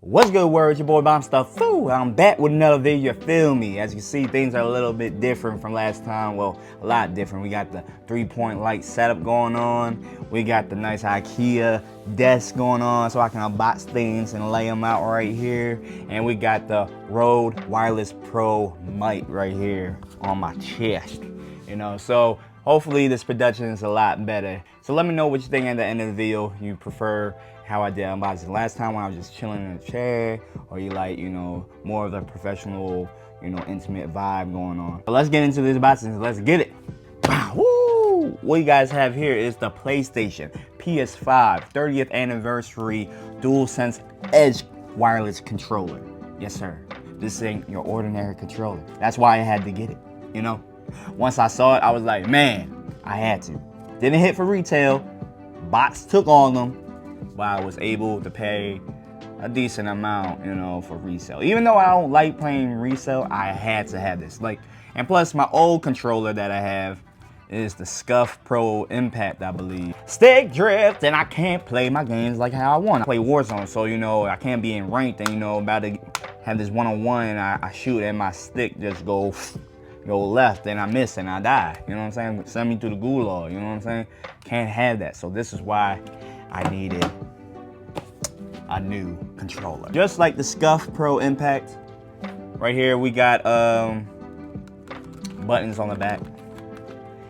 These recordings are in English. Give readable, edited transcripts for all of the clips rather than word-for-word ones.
What's good, word? Your boy Bomb Stuff. I'm back with another video, you feel me? As you see, things are a little bit different from last time. Well, a lot different. We got the 3-point light setup going on. We got the nice IKEA desk going on so I can unbox things and lay them out right here. And we got the Rode Wireless Pro mic right here on my chest. You know, so hopefully this production is a lot better. So let me know what you think at the end of the video. You prefer how I did unboxing last time when I was just chilling in a chair, or you like, you know, more of the professional, you know, intimate vibe going on. But let's get into this unboxing. Let's get it. Woo! What you guys have here is the PlayStation PS5 30th Anniversary Dualsense Edge Wireless Controller. Yes, sir. This ain't your ordinary controller. That's why I had to get it, you know? Once I saw it, I was like, man, I had to. Didn't hit for retail. Box took all of them. But I was able to pay a decent amount, you know, for resale. Even though I don't like playing resale, I had to have this. Like, and plus my old controller that I have is the Scuff Pro Impact, I believe. Stick drift, and I can't play my games like how I want. I play Warzone, so you know I can't be in ranked and you know about to have this one-on-one and I shoot and my stick just go left and I miss and I die. You know what I'm saying? Send me to the gulag, you know what I'm saying? Can't have that. So this is why I needed a new controller. Just like the Scuff Pro Impact, right here we got buttons on the back.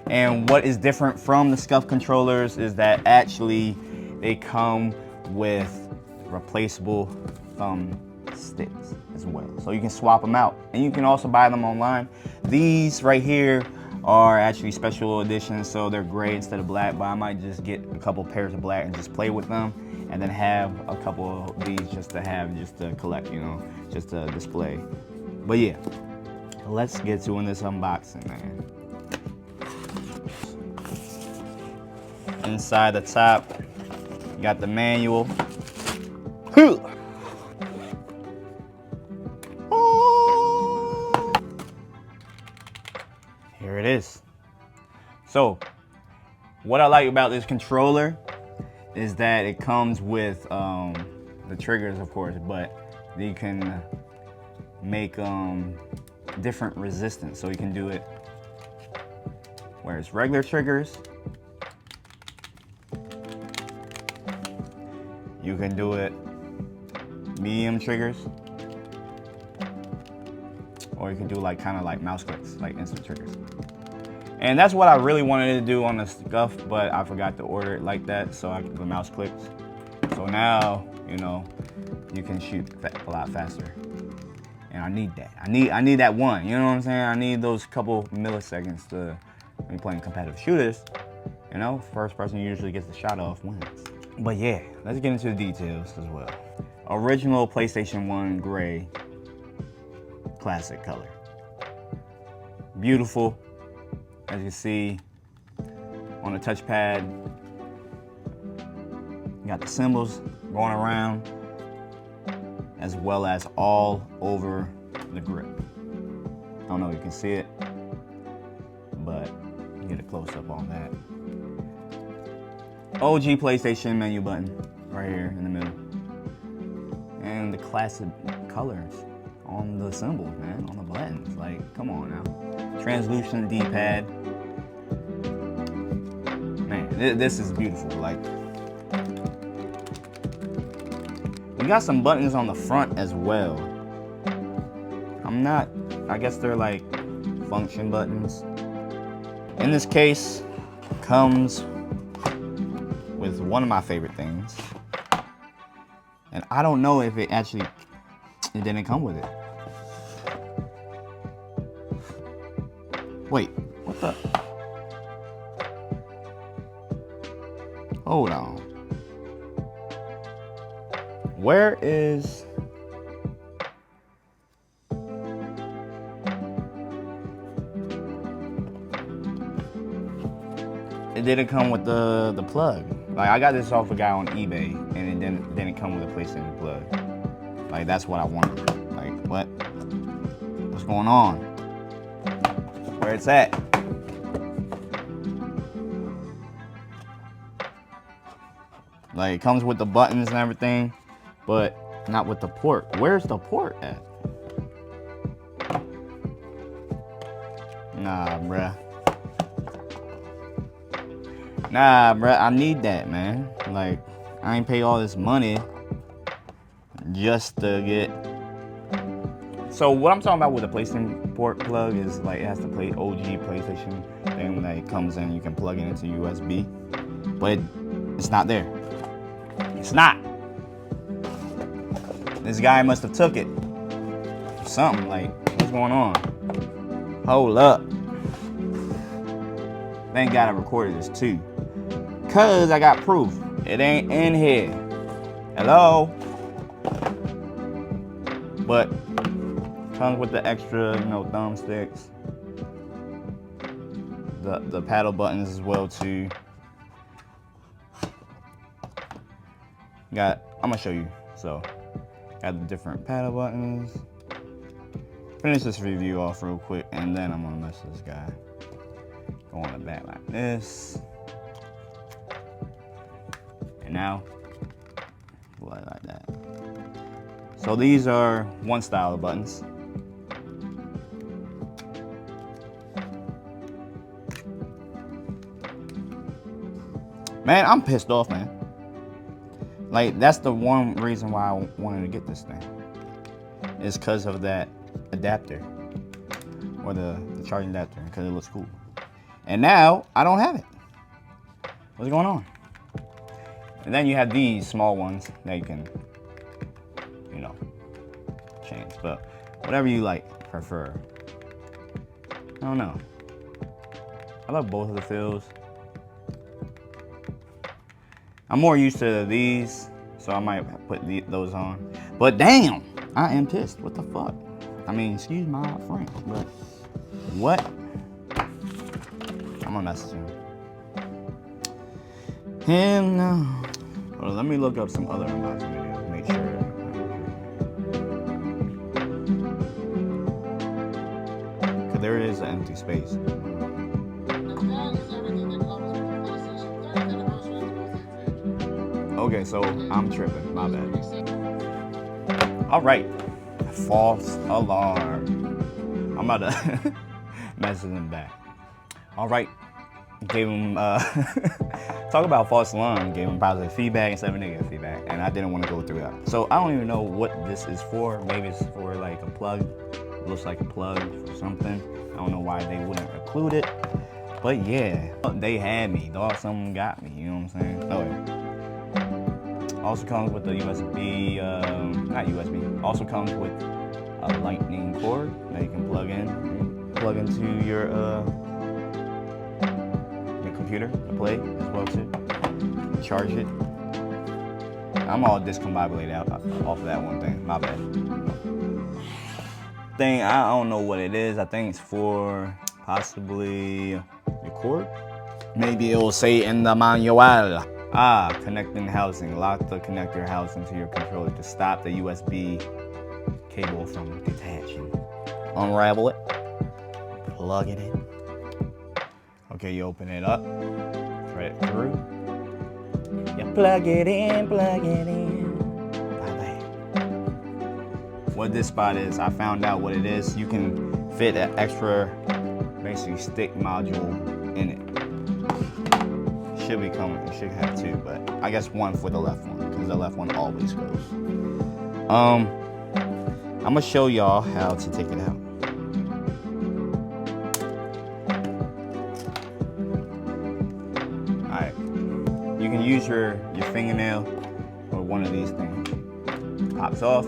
And what is different from the Scuff controllers is that actually they come with replaceable thumb sticks as well. So you can swap them out and you can also buy them online. These right here are actually special editions, so they're gray instead of black, but I might just get a couple pairs of black and just play with them and then have a couple of these just to collect, you know, just to display. But yeah, let's get to this unboxing, man. Inside the top, you got the manual. Here it is. So, what I like about this controller is that it comes with the triggers, of course, but you can make different resistance. So you can do it where it's regular triggers. You can do it medium triggers. Or you can do like kind of like mouse clicks, like instant triggers. And that's what I really wanted to do on the Scuff, but I forgot to order it like that, so I can do mouse clicks. So now, you know, you can shoot a lot faster. And I need that. I need that one, you know what I'm saying? I need those couple milliseconds to be playing competitive shooters. You know, first person usually gets the shot off wins. But yeah, let's get into the details as well. Original PlayStation 1 gray. Classic color. Beautiful, as you see on the touchpad. You got the symbols going around, as well as all over the grip. I don't know if you can see it, but you get a close-up on that. OG PlayStation menu button right here in the middle. And the classic colors on the symbols, man, on the buttons. Like, come on now. Translucent D-pad. Man, this is beautiful. Like, we got some buttons on the front as well. I guess they're like function buttons. In this case, comes with one of my favorite things. And I don't know if it didn't come with it. Wait, what the? Hold on. Where is? It didn't come with the plug. Like, I got this off a guy on eBay, and it didn't come with a PlayStation plug. Like, that's what I wanted. Like, what? What's going on? Where it's at. Like, it comes with the buttons and everything, but not with the port. Where's the port at? Nah, bruh. Nah, bruh, I need that, man. Like, I ain't pay all this money just to get. So what I'm talking about with the PlayStation port plug is like it has the OG PlayStation thing that it comes in. You can plug it into USB, but it's not there. It's not. This guy must have took it. Something like, what's going on? Hold up. Thank God I recorded this too, cause I got proof. It ain't in here. Hello. But comes with the extra, you know, thumbsticks, the paddle buttons as well too. I'm gonna show you. So, got the different paddle buttons. Finish this review off real quick, and then I'm gonna mess this guy. Go on the back like this, and now like that. So these are one style of buttons. Man, I'm pissed off, man. Like, that's the one reason why I wanted to get this thing. Is because of that adapter. Or the charging adapter, because it looks cool. And now, I don't have it. What's going on? And then you have these small ones that you can, you know, change. But whatever you like, prefer. I don't know. I love both of the feels. I'm more used to these, so I might put those on. But damn, I am pissed. What the fuck? I mean, excuse my French, but what? I'm gonna message him. Hell no. Well, let me look up some other unboxing videos, make sure. Cause there is an empty space. Okay, so I'm tripping, my bad. All right, false alarm. I'm about to message him back. All right, gave him, talk about false alarm, gave him positive feedback instead of negative feedback, and I didn't want to go through that. So I don't even know what this is for. Maybe it's for like a plug. It looks like a plug for something. I don't know why they wouldn't include it, but yeah, they had me. Dog, someone got me, you know what I'm saying? Oh, yeah. Also comes with the USB, not USB, also comes with a lightning cord that you can plug into your computer to play as well too. Charge it. I'm all discombobulated out off of that one thing, my bad. Thing, I don't know what it is. I think it's for possibly your cord. Maybe it will say in the manual. Connecting housing. Lock the connector housing to your controller to stop the USB cable from detaching. Unravel it. Plug it in. Okay, you open it up. Thread it through. You plug it in, plug it in. Bye-bye. What this spot is, I found out what it is. You can fit an extra, basically, stick module in it. Should be coming, it should have two, but I guess one for the left one, because the left one always goes. I'm gonna show y'all how to take it out. Alright, you can use your fingernail or one of these things. Pops off,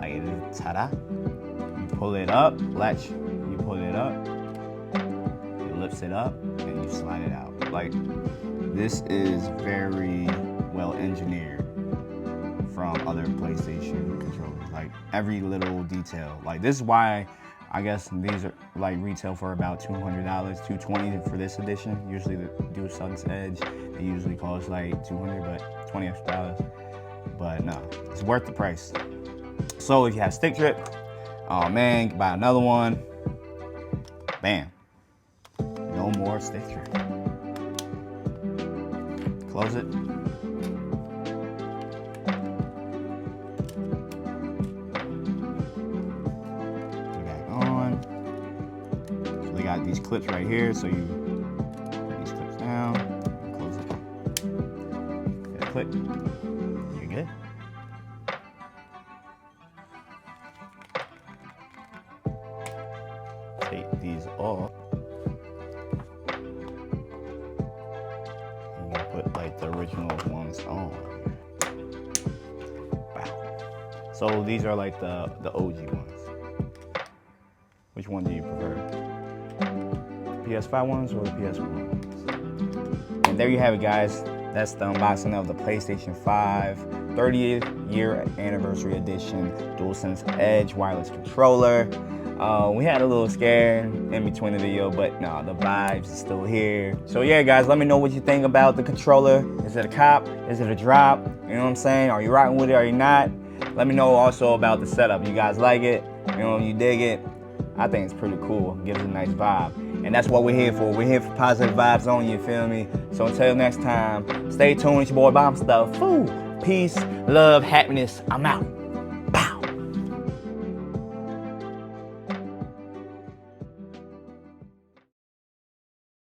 like ta-da. You pull it up, latch, you pull it up, it lifts it up, and you slide it out. Like, this is very well engineered from other PlayStation controllers. Like, every little detail. Like, this is why I guess these are like retail for about $200, $220 for this edition. Usually the Dualsense Edge, it usually costs like $200, but $20 extra. But no, it's worth the price. So if you have stick trip, oh man, buy another one. Bam. No more stick through. Close it. Put it back on. So we got these clips right here, so you put these clips down, close it. Hit a click. You're good. Take these off. And you put like the original ones on. Wow. So these are like the OG ones. Which one do you prefer? PS5 ones or the PS1 ones? And there you have it, guys. That's the unboxing of the PlayStation 5 30th year anniversary edition DualSense Edge wireless controller. We had a little scare in between the video, but no, the vibes is still here. So yeah, guys, let me know what you think about the controller. Is it a cop? Is it a drop? You know what I'm saying? Are you rocking with it? Are you not? Let me know also about the setup. You guys like it? You know, you dig it? I think it's pretty cool. Gives it a nice vibe. And that's what we're here for. We're here for positive vibes on you, feel me? So until next time, stay tuned. It's your boy Bomb Stuff. Peace, love, happiness. I'm out.